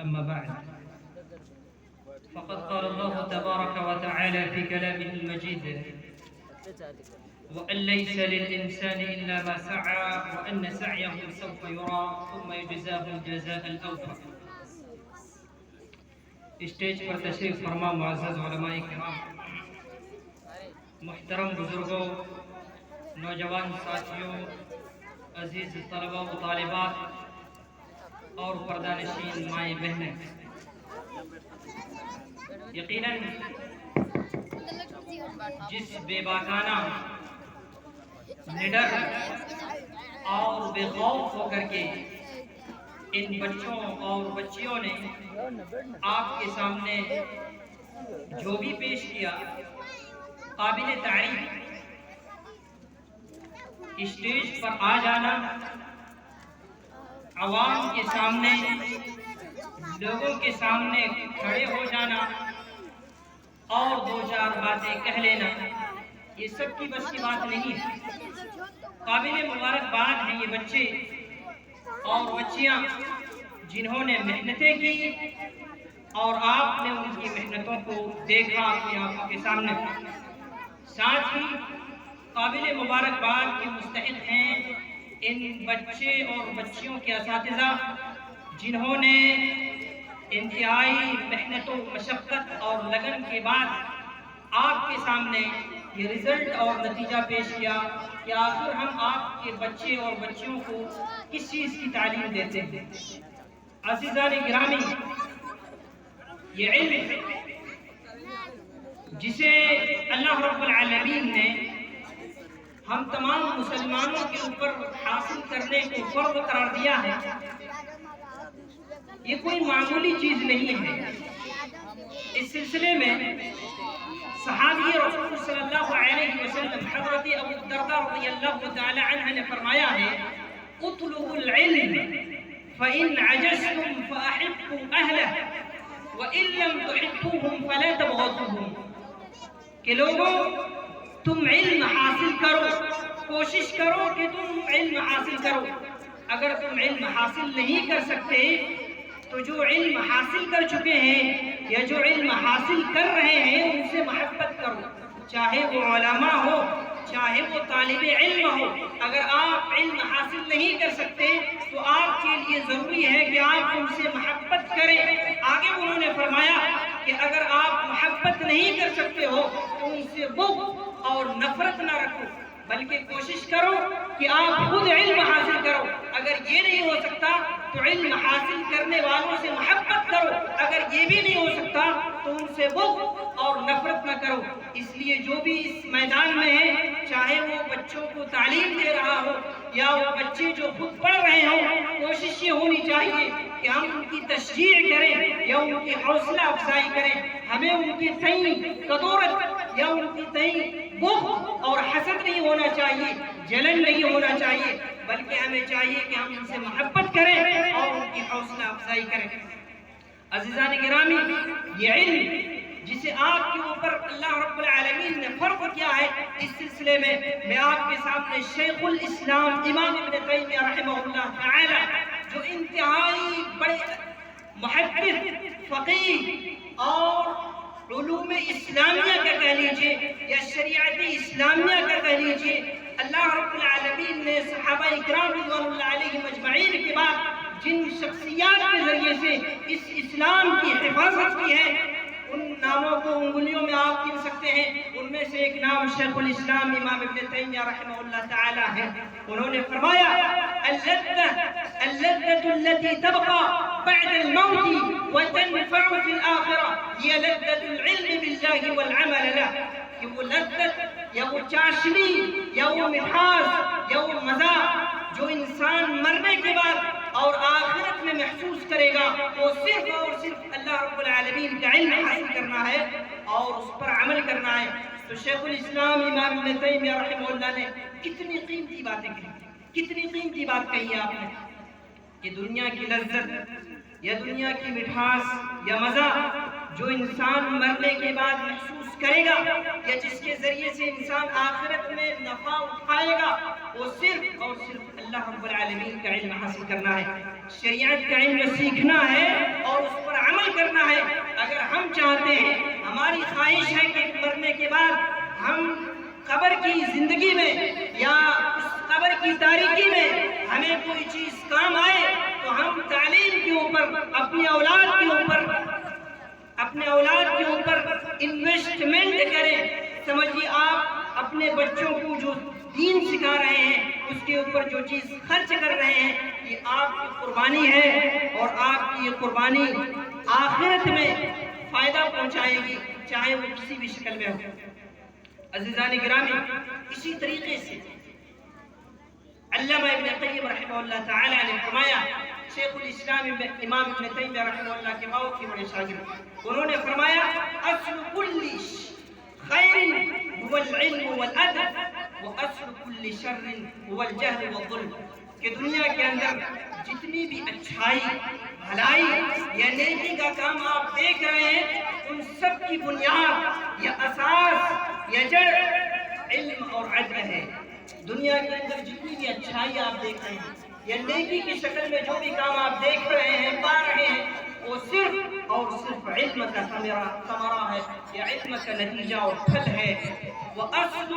أما بعد فقد قال الله تبارك وتعالى في كلامه المجيد وأن ليس للإنسان إلا ما سعى وأن سعيه سوف يرى ثم يجزاه الجزاء الأوفى. اسٹیج پر تشریف فرما معزز علماء کرام، محترم بزرگوں، نوجوان ساتھیوں، عزیز طلباء و طالبات اور پردہ نشین مائیں بہنیں، یقیناً جس بے باکانہ، نڈر اور بے خوف ہو کر کے ان بچوں اور بچیوں نے آپ کے سامنے جو بھی پیش کیا قابل تعریف. اسٹیج پر آ جانا، عوام کے سامنے، لوگوں کے سامنے کھڑے ہو جانا اور دو چار باتیں کہہ لینا، یہ سب کی بس کی بات نہیں ہے. قابل مبارکباد ہیں یہ بچے اور بچیاں جنہوں نے محنتیں کی اور آپ نے ان کی محنتوں کو دیکھا اپنی آنکھوں کے سامنے. ساتھ ہی قابل مبارکباد کے مستحق ہیں ان بچے اور بچیوں کے اساتذہ جنہوں نے انتہائی محنت و مشقت اور لگن کے بعد آپ کے سامنے یہ رزلٹ اور نتیجہ پیش کیا کہ آخر ہم آپ کے بچے اور بچیوں کو کس چیز کی تعلیم دیتے ہیں. عزیزان گرامی، یہ علم جسے اللہ رب العالمین نے ہم تمام مسلمانوں کے اوپر حاصل کرنے کو فرض قرار دیا ہے، یہ کوئی معمولی چیز نہیں ہے. اس سلسلے میں صحابی رسول صلی اللہ علیہ وسلم حضرت ابو الدرداء رضی اللہ تعالی عنہ نے فرمایا ہے: اطلبوا العلم فإن عجزتم فأحبوا أهله وإن لم تحبوهم فلا تبغضوهم. کہ لوگوں، تم علم حاصل کرو، کوشش کرو کہ تم علم حاصل کرو. اگر تم علم حاصل نہیں کر سکتے تو جو علم حاصل کر چکے ہیں یا جو علم حاصل کر رہے ہیں ان سے محبت کرو، چاہے وہ علماء ہو چاہے وہ طالب علم ہو. اگر آپ علم حاصل نہیں کر سکتے تو آپ کے لیے ضروری ہے کہ آپ ان سے محبت کریں. آگے انہوں نے فرمایا کہ اگر آپ محبت نہیں کر سکتے ہو تو ان سے بغض اور نفرت نہ رکھو، بلکہ کوشش کرو کہ آپ خود علم حاصل کرو. اگر یہ نہیں ہو سکتا تو علم حاصل کرنے والوں سے محبت کرو. اگر یہ بھی نہیں ہو سکتا تو ان سے بغض اور نفرت نہ کرو. اس لیے جو بھی اس میدان میں ہے، چاہے وہ بچوں کو تعلیم دے رہا ہو یا وہ بچے جو خود پڑھ رہے ہوں، کوشش یہ ہونی چاہیے کہ ہم ان کی تشجیع کریں یا ان کی حوصلہ افزائی کریں. ہمیں ان کی تئیں قدورت یا ان کی تئیں بغض اور حسد نہیں ہونا چاہیے، جلن نہیں ہونا چاہیے، بلکہ ہمیں چاہیے کہ ہم ان سے محبت کریں اور ان کی حوصلہ افزائی کریں. عزیزان گرامی، یہ علم جسے آپ کے اوپر اللہ رب العالمین نے فرض کیا ہے، اس سلسلے میں میں آپ کے سامنے شیخ الاسلام امام ابن تیمیہ رحمہ اللہ تعالی، جو انتہائی بڑے محدث، فقیہ اور علوم اسلامیہ کا کہہ لیجئے یا شریعت اسلامیہ کا کہہ لیجئے، اللہ رب العالمین نے صحابہ اکرام رضوان اللہ علیہم اجمعین کے بعد جن شخصیات کے ذریعے سے اس اسلام کی حفاظت کی ہے، ان ناموں کو انگلیوں میں آپ گن سکتے ہیں. ان میں سے ایک نام شیخ الاسلام امام ابن تیمیہ رحمہ اللہ تعالی ہے. انہوں نے فرمایا: اللذة التي تبقى بعد الموت وتنفع في الآخرة هي لذة العلم بالله والعمل له. کہ وہ لذت یا وہ چاشنی یا وہ مٹھاس یا وہ مزہ جو انسان مرنے کے بعد اور آخرت میں محسوس کرے گا، وہ صرف اور صرف اللہ رب العالمین کا علم حاصل کرنا ہے اور اس پر عمل کرنا ہے. تو شیخ الاسلام امام ابن تیمیہ رحمہ اللہ نے کتنی قیمتی باتیں کہی، کتنی قیمتی بات کہی ہے آپ نے کہ دنیا کی لذت یا دنیا کی مٹھاس یا مزہ جو انسان مرنے کے بعد محسوس کرے گا یا جس کے ذریعے سے انسان آخرت میں نفع اٹھائے گا، وہ صرف اور صرف اللہ رب العالمین کا علم حاصل کرنا ہے، شریعت کا علم سیکھنا ہے کرنا ہے. اگر ہم چاہتے ہیں, ہماری خواہش ہے کہ مرنے کے بعد ہم قبر کی زندگی میں یا اس قبر کی تاریکی میں ہمیں کوئی چیز کام آئے, تو ہم تعلیم کے اوپر, اپنے اولاد کے اوپر انویسٹمنٹ کریں. سمجھیے آپ اپنے بچوں کو جو دین سکھا رہے ہیں, اس کے اوپر جو چیز خرچ کر رہے ہیں, یہ آپ کی قربانی ہے, اور آپ کی یہ قربانی آخرت میں فائدہ پہنچائے گی, چاہے وہ کسی بھی شکل میں ہو. عزیزان گرامی, اسی طریقے سے علامہ ابن قیم رحمہ اللہ تعالی نے فرمایا, شیخ الاسلام امام ابن تیمیہ رحمہ اللہ کے موت کے بڑے شاگرد, انہوں نے فرمایا اصل کل خیر هو العلم والادب واصل كل شر هو الجهل والظلم, کہ دنیا کے اندر جتنی بھی اچھائی, بھلائی یا نیکی کا کام آپ دیکھ رہے ہیں, ان سب کی بنیاد یا اساس یا جڑ علم اور عدل ہے. دنیا کے اندر جتنی بھی اچھائی آپ دیکھ رہے ہیں یا نیکی کی شکل میں جو بھی کام آپ دیکھ رہے ہیں, پا رہے ہیں, وہ صرف اور صرف علم کا ثمرہ ہے, یا علم کا نتیجہ اور پھل ہے. وَأَصْلُ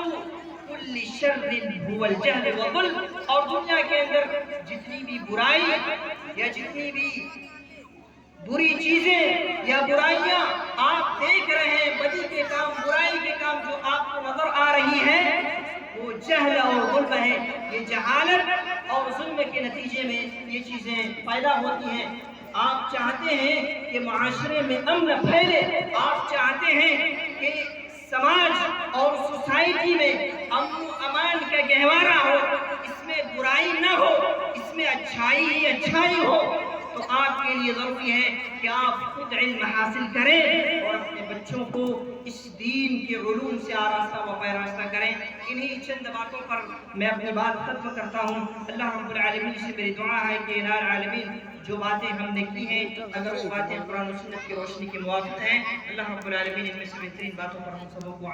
كُلِّ شَرٍ هُوَ الْجَهْلِ وَظُلْمُ, اور دنیا کے اندر جتنی بھی برائی یا جتنی بھی بری چیزیں یا برائیاں آپ دیکھ رہے ہیں, بدی کے کام, برائی کے کام جو آپ کو نظر آ رہی ہیں, وہ جہل اور ظلم ہے. یہ جہالت اور ظلم کے نتیجے میں یہ چیزیں پیدا ہوتی ہیں. آپ چاہتے ہیں کہ معاشرے میں امن پھیلے, آپ چاہتے ہیں کہ سماج اور سوسائٹی میں امن و امان کا گہوارہ ہو, اس میں برائی نہ ہو, اس میں اچھائی ہی اچھائی ہو, تو آپ کے لیے ضروری ہے کہ آپ خود علم حاصل کریں اور اپنے بچوں کو اس دین کے علوم سے آراستہ و پیراستہ کریں. انہی چند باتوں پر میں اپنی بات ختم کرتا ہوں. اللہ رب العالمین سے میری دعا ہے کہ الہ العالمین جو باتیں ہم نے کی ہیں, اگر وہ باتیں قرآن و سنت کی روشنی کے موافق ہیں, اللہ رب العالمین ان میں سے بہترین باتوں پر ہم سبوں کو